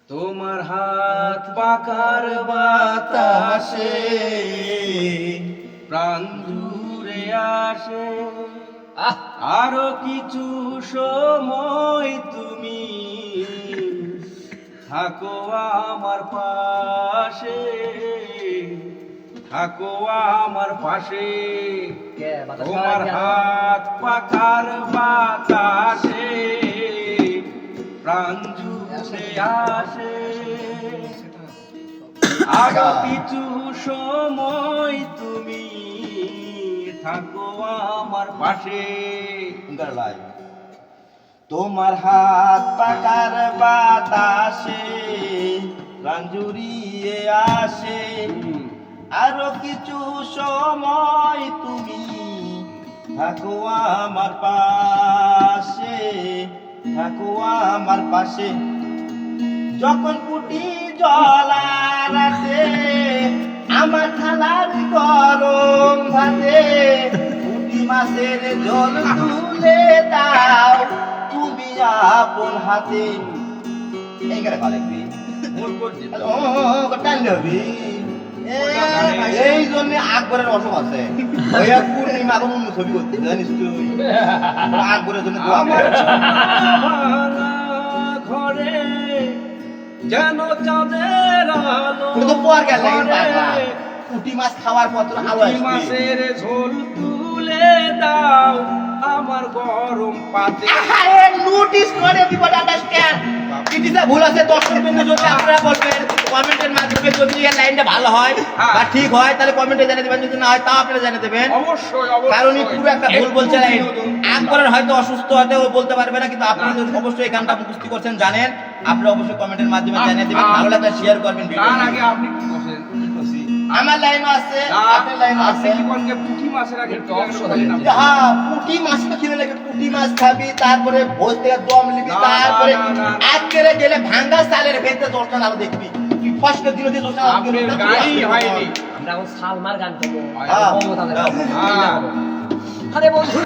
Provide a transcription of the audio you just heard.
তোমার হাত পাকার বাতাসে প্রাণ জুড়ে আসে, আরো কিছু সময় তুমি থাকো আমার পাশে, থাকো আমার পাশে। তোমার হাত পাকার বাতাসে প্রাণ জুড়ে আসে, আরো কিছু সময় তুমি থাকো আমার পাশে। তোমার হাত পাকার বাতাসে প্রাণ জুড়িয়ে আসে, আরো কিছু সময় তুমি থাকো আমার পাশে, থাকো আমার পাশে। যখন পুটি জলার আছে আমার থালার গরম ভাতে, পুটি মাছের ঝোল তুলে দাও তুমি আপন হাতে। এইখানে ভালো এই জন্য আকবরের অসম আছে, পূর্ণিমা এখন অন্য ছবি করতে জানিস তুই, আকবরের জন্য ঘরে যেন চাঁদের আলো, পুঁটি মাছ খাওয়ার পর মাছের ঝোল তুলে দাও আমার গরম পাতে। নোটিস করে বিপদ আন্ডারস্ট্যান্ড কিটিটা ভুল আছে, দর্শক বিন্দু যদি আপনারা বলবেন কমেন্টের মাধ্যমে, যদি এই লাইনটা ভালো হয় বা ঠিক হয় তাহলে কমেন্টে জানিয়ে দেবেন, যদি না হয় তাও আপনারা জানিয়ে দেবেন। অবশ্যই কারণ পুরো একটা ভুল বলছে লাইন। আকবরের হয়তো অসুস্থ হতে ও বলতে পারবে না, কিন্তু আপনারা যদি অবশ্যই এই গানটা মুখস্থ করছেন জানেন, আপনারা অবশ্যই কমেন্টের মাধ্যমে জানিয়ে দেবেন। ভালো লাগলে শেয়ার করবেন। তার আগে আপনি কি বলেন? আমার লাইনও আছে, আপনার লাইনও আছে। আপনি কি কোনকে পুঁটি মাছের আগে টক শোনালেন? হ্যাঁ, পুঁটি মাছ তো কিনে লাগে, পুঁটি মাছ খাবি, তারপরে ভোজ থেকে দম নিবি, তারপরে আজকেরে গেলে ভাঙ্গা চালের ভেতরে দর্শন আরো দেখবি। তুই ফার্স্ট দিন দিয়ে দর্শন আপনার গাড়ি হয়নি। আমরা এখন সালমার গান করব। আরে বন্ধু